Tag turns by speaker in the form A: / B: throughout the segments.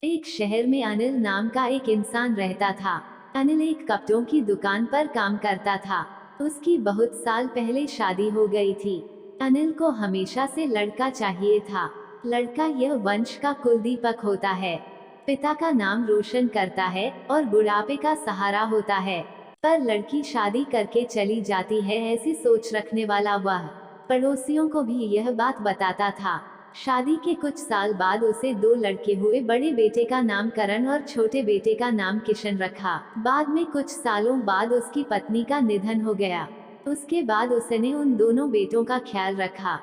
A: एक शहर में अनिल नाम का एक इंसान रहता था। अनिल एक कपड़ों की दुकान पर काम करता था। उसकी बहुत साल पहले शादी हो गई थी। अनिल को हमेशा से लड़का चाहिए था। लड़का यह वंश का कुलदीपक होता है, पिता का नाम रोशन करता है और बुढ़ापे का सहारा होता है। पर लड़की शादी करके चली जाती है, ऐसी सोच रखने वाला वह पड़ोसियों को भी यह बात बताता था। शादी के कुछ साल बाद उसे दो लड़के हुए। बड़े बेटे का नाम करण और छोटे बेटे का नाम किशन रखा। बाद में कुछ सालों बाद उसकी पत्नी का निधन हो गया। उसके बाद उसने उन दोनों बेटों का ख्याल रखा।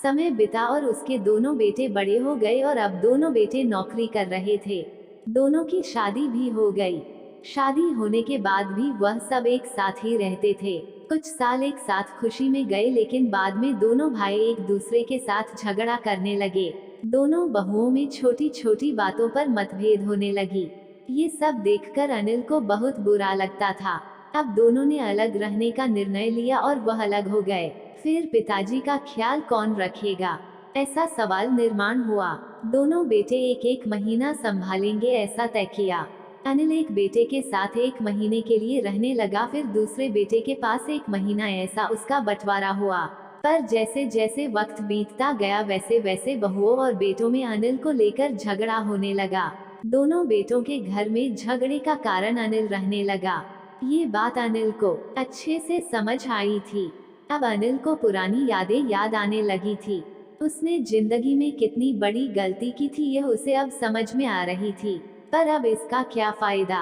A: समय बिता और उसके दोनों बेटे बड़े हो गए और अब दोनों बेटे नौकरी कर रहे थे। दोनों की शादी भी हो गई। शादी होने के बाद भी वह सब एक साथ ही रहते थे। कुछ साल एक साथ खुशी में गए, लेकिन बाद में दोनों भाई एक दूसरे के साथ झगड़ा करने लगे। दोनों बहुओं में छोटी छोटी बातों पर मतभेद होने लगी। ये सब देखकर अनिल को बहुत बुरा लगता था। अब दोनों ने अलग रहने का निर्णय लिया और वह अलग हो गए। फिर पिताजी का ख्याल कौन रखेगा, ऐसा सवाल निर्माण हुआ। दोनों बेटे एक एक महीना संभालेंगे, ऐसा तय किया। अनिल एक बेटे के साथ एक महीने के लिए रहने लगा, फिर दूसरे बेटे के पास एक महीना, ऐसा उसका बंटवारा हुआ। पर जैसे जैसे वक्त बीतता गया वैसे वैसे बहुओं और बेटों में अनिल को लेकर झगड़ा होने लगा। दोनों बेटों के घर में झगड़े का कारण अनिल रहने लगा। ये बात अनिल को अच्छे से समझ आई थी। अब अनिल को पुरानी यादें याद आने लगी थी। उसने जिंदगी में कितनी बड़ी गलती की थी, यह उसे अब समझ में आ रही थी। पर अब इसका क्या फायदा।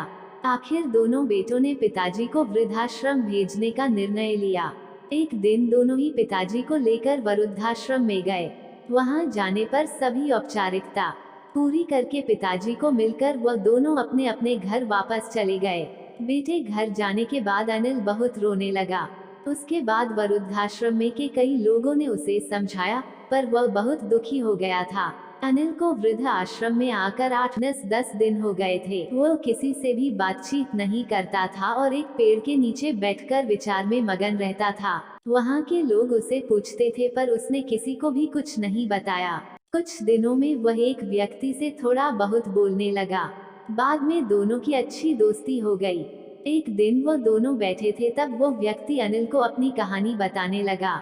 A: आखिर दोनों बेटों ने पिताजी को वृद्धाश्रम भेजने का निर्णय लिया। एक दिन दोनों ही पिताजी को लेकर वृद्धाश्रम में गए। वहां जाने पर सभी औपचारिकता पूरी करके पिताजी को मिलकर वह दोनों अपने अपने घर वापस चले गए। बेटे घर जाने के बाद अनिल बहुत रोने लगा। उसके बाद वृद्धाश्रम में के कई लोगों ने उसे समझाया, पर वह बहुत दुखी हो गया था। अनिल को वृद्ध आश्रम में आकर 8-10 दिन हो गए थे। वो किसी से भी बातचीत नहीं करता था और एक पेड़ के नीचे बैठकर विचार में मगन रहता था। वहाँ के लोग उसे पूछते थे, पर उसने किसी को भी कुछ नहीं बताया। कुछ दिनों में वह एक व्यक्ति से थोड़ा बहुत बोलने लगा। बाद में दोनों की अच्छी दोस्ती हो गई। एक दिन वो दोनों बैठे थे, तब वो व्यक्ति अनिल को अपनी कहानी बताने लगा।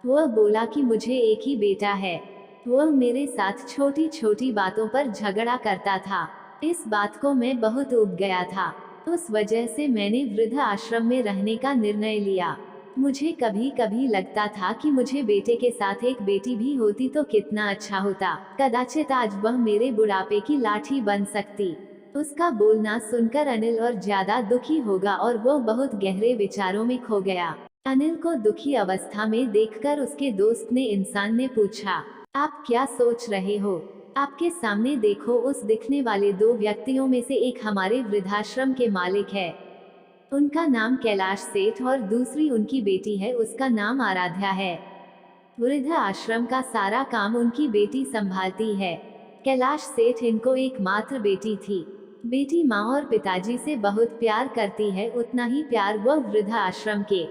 A: वह बोला कि मुझे एक ही बेटा है। वह मेरे साथ छोटी छोटी बातों पर झगड़ा करता था। इस बात को मैं बहुत ऊब गया था। उस वजह से मैंने वृद्ध आश्रम में रहने का निर्णय लिया। मुझे कभी कभी लगता था कि मुझे बेटे के साथ एक बेटी भी होती तो कितना अच्छा होता। कदाचित आज वह मेरे बुढ़ापे की लाठी बन सकती। उसका बोलना सुनकर अनिल और ज्यादा दुखी होगा और वो बहुत गहरे विचारों में खो गया। अनिल को दुखी अवस्था में देखकर उसके दोस्त ने इंसान ने पूछा, आप क्या सोच रहे हो? आपके सामने देखो, उस दिखने वाले दो व्यक्तियों में से एक हमारे वृद्धाश्रम के मालिक है। उनका नाम कैलाश सेठ और दूसरी उनकी बेटी है, उसका नाम आराध्या है। वृद्ध आश्रम का सारा काम उनकी बेटी संभालती है। कैलाश सेठ इनको एकमात्र बेटी थी। बेटी माँ और पिताजी से बहुत प्यार करती है, उतना ही प्यार वह वृद्ध आश्रम के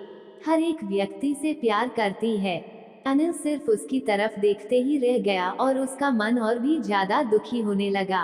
A: हर एक व्यक्ति से प्यार करती है। अनिल सिर्फ उसकी तरफ देखते ही रह गया और उसका मन और भी ज्यादा दुखी होने लगा।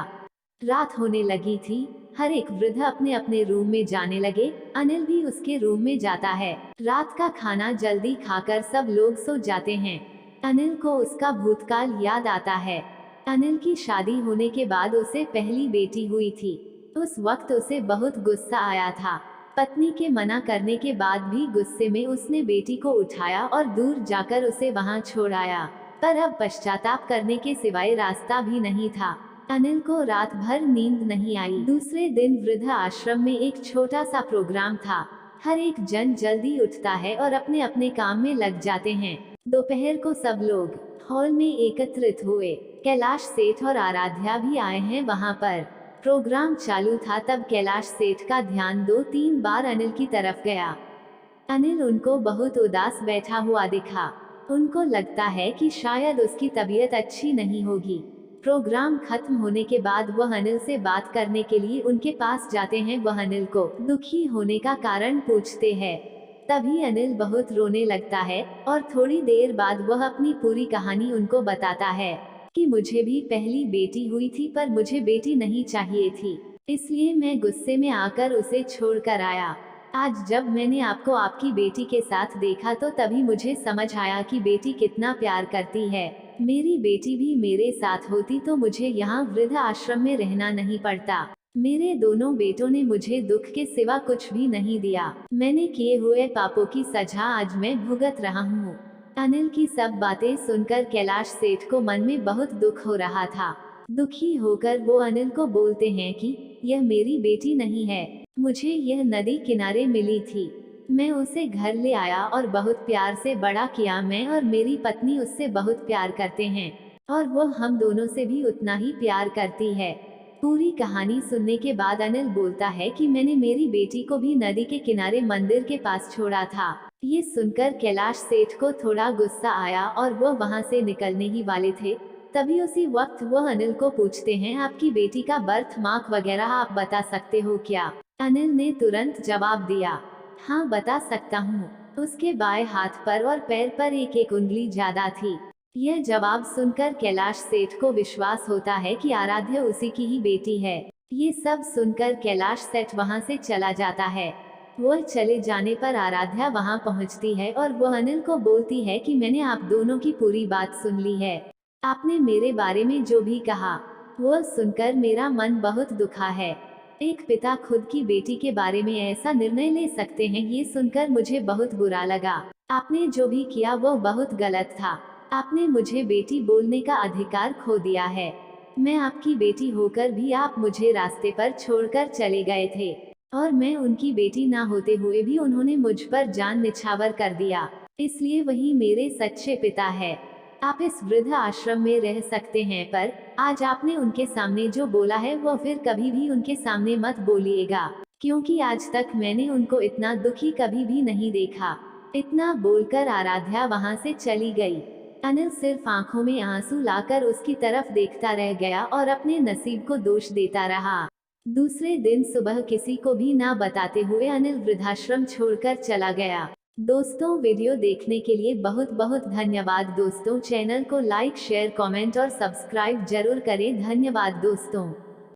A: रात होने लगी थी। हर एक वृद्ध अपने अपने रूम में जाने लगे। अनिल भी उसके रूम में जाता है। रात का खाना जल्दी खाकर सब लोग सो जाते हैं। अनिल को उसका भूतकाल याद आता है। अनिल की शादी होने के बाद उसे पहली बेटी हुई थी। उस वक्त उसे बहुत गुस्सा आया था। पत्नी के मना करने के बाद भी गुस्से में उसने बेटी को उठाया और दूर जाकर उसे वहां छोड़ आया। पर अब पश्चाताप करने के सिवाय रास्ता भी नहीं था। अनिल को रात भर नींद नहीं आई। दूसरे दिन वृद्ध आश्रम में एक छोटा सा प्रोग्राम था। हर एक जन जल्दी उठता है और अपने अपने काम में लग जाते हैं। दोपहर को सब लोग हॉल में एकत्रित हुए। कैलाश सेठ और आराध्या भी आए हैं वहां पर। प्रोग्राम चालू था, तब कैलाश सेठ का ध्यान 2-3 बार अनिल की तरफ गया। अनिल उनको बहुत उदास बैठा हुआ दिखा। उनको लगता है कि शायद उसकी तबीयत अच्छी नहीं होगी। प्रोग्राम खत्म होने के बाद वह अनिल से बात करने के लिए उनके पास जाते हैं। वह अनिल को दुखी होने का कारण पूछते हैं। तभी अनिल बहुत रोने लगता है और थोड़ी देर बाद वह अपनी पूरी कहानी उनको बताता है। कि मुझे भी पहली बेटी हुई थी पर मुझे बेटी नहीं चाहिए थी, इसलिए मैं गुस्से में आकर उसे छोड़कर आया। आज जब मैंने आपको आपकी बेटी के साथ देखा तो तभी मुझे समझ आया कि बेटी कितना प्यार करती है। मेरी बेटी भी मेरे साथ होती तो मुझे यहाँ वृद्ध आश्रम में रहना नहीं पड़ता। मेरे दोनों बेटों ने मुझे दुख के सिवा कुछ भी नहीं दिया। मैंने किए हुए पापों की सजा आज मैं भुगत रहा हूँ। अनिल की सब बातें सुनकर कैलाश सेठ को मन में बहुत दुख हो रहा था। दुखी होकर वो अनिल को बोलते हैं कि यह मेरी बेटी नहीं है, मुझे यह नदी किनारे मिली थी। मैं उसे घर ले आया और बहुत प्यार से बड़ा किया। मैं और मेरी पत्नी उससे बहुत प्यार करते हैं और वो हम दोनों से भी उतना ही प्यार करती है। पूरी कहानी सुनने के बाद अनिल बोलता है कि मैंने मेरी बेटी को भी नदी के किनारे मंदिर के पास छोड़ा था। ये सुनकर कैलाश सेठ को थोड़ा गुस्सा आया और वो वहाँ से निकलने ही वाले थे। तभी उसी वक्त वो अनिल को पूछते हैं, आपकी बेटी का बर्थ मार्क वगैरह आप बता सकते हो क्या? अनिल ने तुरंत जवाब दिया, हाँ बता सकता हूँ। उसके बाएं हाथ पर और पैर पर एक एक उंगली ज्यादा थी। यह जवाब सुनकर कैलाश सेठ को विश्वास होता है कि आराध्या उसी की ही बेटी है। ये सब सुनकर कैलाश सेठ वहाँ से चला जाता है। वह चले जाने पर आराध्या वहाँ पहुँचती है और वह अनिल को बोलती है कि मैंने आप दोनों की पूरी बात सुन ली है। आपने मेरे बारे में जो भी कहा वह सुनकर मेरा मन बहुत दुखा है। एक पिता खुद की बेटी के बारे में ऐसा निर्णय ले सकते हैं, ये सुनकर मुझे बहुत बुरा लगा। आपने जो भी किया वो बहुत गलत था। आपने मुझे बेटी बोलने का अधिकार खो दिया है। मैं आपकी बेटी होकर भी आप मुझे रास्ते पर छोड़कर चले गए थे और मैं उनकी बेटी ना होते हुए भी उन्होंने मुझ पर जान निछावर कर दिया। इसलिए वही मेरे सच्चे पिता है। आप इस वृद्ध आश्रम में रह सकते हैं पर आज आपने उनके सामने जो बोला है वो फिर कभी भी उनके सामने मत बोलिएगा, क्योंकि आज तक मैंने उनको इतना दुखी कभी भी नहीं देखा। इतना बोलकर आराध्या वहाँ से चली गई। अनिल सिर्फ आंखों में आंसू लाकर उसकी तरफ देखता रह गया और अपने नसीब को दोष देता रहा। दूसरे दिन सुबह किसी को भी ना बताते हुए अनिल वृद्धाश्रम छोड़कर चला गया। दोस्तों, वीडियो देखने के लिए बहुत बहुत धन्यवाद दोस्तों। चैनल को लाइक शेयर कमेंट और सब्सक्राइब जरूर करें। धन्यवाद दोस्तों।